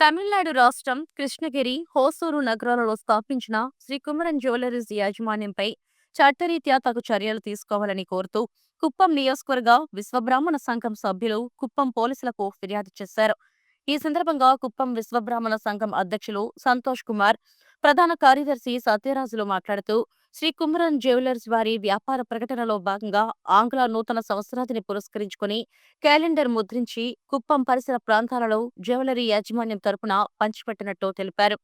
తమిళనాడు రాష్ట్రం కృష్ణగిరి, హోసూరు నగరాలలో స్థాపించిన శ్రీ కుమరన్ జ్యువెలరీస్ యాజమాన్యంపై చట్టరీత్యా తగు చర్యలు తీసుకోవాలని కోరుతూ కుప్పం నియోజకవర్గ విశ్వబ్రాహ్మణ సంఘం సభ్యులు కుప్పం పోలీసులకు ఫిర్యాదు చేశారు. ఈ సందర్భంగా కుప్పం విశ్వబ్రాహ్మణ సంఘం అధ్యక్షులు సంతోష్ కుమార్, ప్రధాన కార్యదర్శి సత్యరాజులు మాట్లాడుతూ శ్రీ కుమరన్ జ్యువెలర్స్ వారి వ్యాపార ప్రకటనలో భాగంగా ఆంగ్ల నూతన సంవత్సరాదిని పురస్కరించుకుని క్యాలెండర్ ముద్రించి కుప్పం పరిసర ప్రాంతాలలో జ్యువెలరీ యాజమాన్యం తరపున పంచిపెట్టినట్టు తెలిపారు.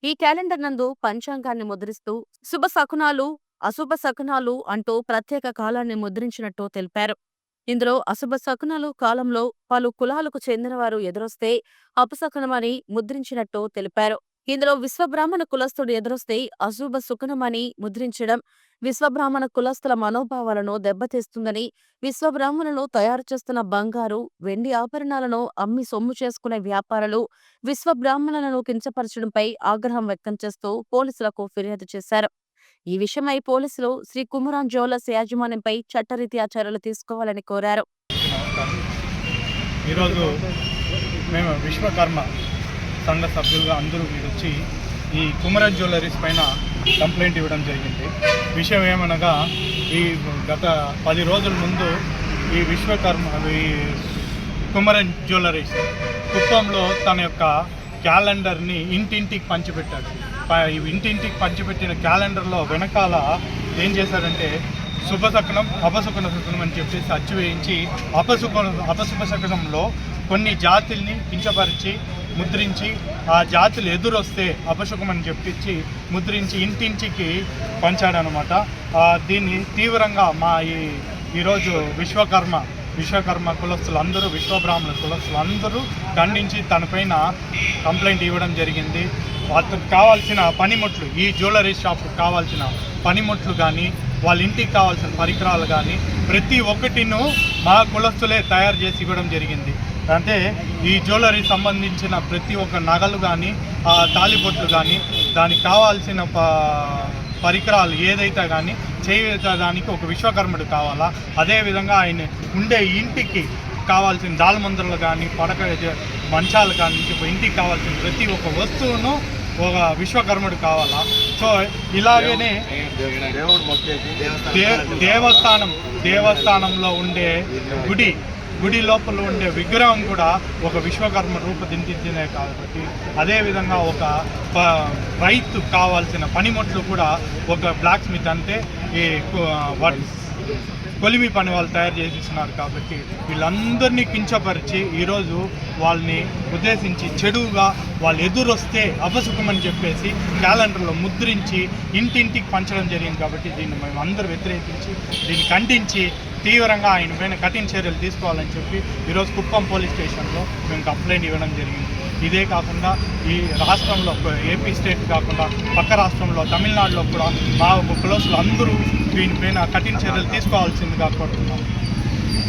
ఈ క్యాలెండర్ నందు పంచాంగాన్ని ముద్రిస్తూ శుభ శకునాలు, అశుభ శకునాలు అంటూ ప్రత్యేక కాలాన్ని ముద్రించినట్టు తెలిపారు. ఇందులో అశుభ శకునాలు కాలంలో పలు కులాలకు చెందినవారు ఎదురొస్తే అపశకునమని ముద్రించినట్టు తెలిపారు. ఇందులో విశ్వబ్రాహ్మణ కులస్తుడు ఎదురొస్తే అశుభ శకునమని ముద్రించడం విశ్వబ్రాహ్మణ కులస్తుల మనోభావాలను దెబ్బతీస్తుందని, విశ్వబ్రాహ్మణులు తయారు చేస్తున్న బంగారు, వెండి ఆభరణాలను అమ్మి సొమ్ము చేసుకునే వ్యాపారులు విశ్వబ్రాహ్మణులను కించపరచడంపై ఆగ్రహం వ్యక్తం చేస్తూ పోలీసులకు ఫిర్యాదు చేశారు. ఈ విషయమై పోలీసులు శ్రీ కుమరన్ జ్యువెలర్స్ యాజమాన్యంపై చట్టరీత్యా చర్యలు తీసుకోవాలని కోరారు. ఈరోజు మేము విశ్వకర్మ సంఘ సభ్యులుగా అందరూ మీరు వచ్చి ఈ కుమరన్ జ్యువెలరీస్ పైన కంప్లైంట్ ఇవ్వడం జరిగింది. విషయం ఏమనగా ఈ గత 10 రోజుల ముందు ఈ కుమరన్ జ్యువెలరీస్ కుప్పంలో తన యొక్క క్యాలెండర్ని ఇంటింటికి పంచిపెట్టాడు. ఇంటింటికి పంచిపెట్టిన క్యాలెండర్లో వెనకాల ఏం చేశారంటే శుభశకునం, అపశకున శకునం అని చెప్పేసి అచ్చు వేయించి అపశుభ శకునంలో కొన్ని జాతుల్ని కించపరిచి ముద్రించి ఆ జాతులు ఎదురొస్తే అపశకునం అని చెప్పించి ముద్రించి ఇంటింటికి పంచాడనమాట. దీన్ని తీవ్రంగా మా ఈరోజు విశ్వకర్మ కులస్తులందరూ, విశ్వబ్రాహ్మణ కులస్తులందరూ ఖండించి తనపైన కంప్లైంట్ ఇవ్వడం జరిగింది. అతనికి కావాల్సిన పనిముట్లు, ఈ జ్యువెలరీ షాప్కి కావాల్సిన పనిముట్లు కానీ, వాళ్ళ ఇంటికి కావాల్సిన పరికరాలు కానీ ప్రతి ఒక్కటిను మా కులస్తులే తయారు చేసి ఇవ్వడం జరిగింది. అంటే ఈ జ్యువెలరీ సంబంధించిన ప్రతి ఒక్క నగలు కానీ, తాళిబొట్లు కానీ, దానికి కావాల్సిన పరికరాలు ఏదైతే కానీ చేయడానికి ఒక విశ్వకర్ముడు కావాలా. అదేవిధంగా ఆయన ఉండే ఇంటికి కావాల్సిన దాల్మందులు కానీ, మంచాలు కానీ, ఇంటికి కావాల్సిన ప్రతి ఒక్క వస్తువును ఒక విశ్వకర్ముడు కావాలా. సో ఇలాగనే దేవస్థానంలో ఉండే గుడి లోపల ఉండే విగ్రహం కూడా ఒక విశ్వకర్మ రూపొందించినే కాబట్టి, అదేవిధంగా ఒక రైతు కావాల్సిన పనిముట్లు కూడా ఒక బ్లాక్ స్మిత్ అంటే ఈ కొలిమి పని వాళ్ళు తయారు చేసిస్తున్నారు. కాబట్టి వీళ్ళందరినీ కించపరిచి ఈరోజు వాళ్ళని ఉద్దేశించి చెడుగా వాళ్ళు ఎదురొస్తే అపశకుమని చెప్పేసి క్యాలెండర్లో ముద్రించి ఇంటింటికి పంచడం జరిగింది. కాబట్టి దీన్ని మేము అందరూ వ్యతిరేకించి, దీన్ని ఖండించి తీవ్రంగా ఆయన పైన కఠిన చర్యలు తీసుకోవాలని చెప్పి ఈరోజు కుప్పం పోలీస్ స్టేషన్లో మేము కంప్లైంట్ ఇవ్వడం జరిగింది. ఇదే కాకుండా ఈ రాష్ట్రంలో, ఏపీ స్టేట్ కాకుండా పక్క రాష్ట్రంలో తమిళనాడులో కూడా మా కులస్తులు అందరూ దీనిపైన కఠిన చర్యలు తీసుకోవాల్సిందిగా కోరుతున్నాం.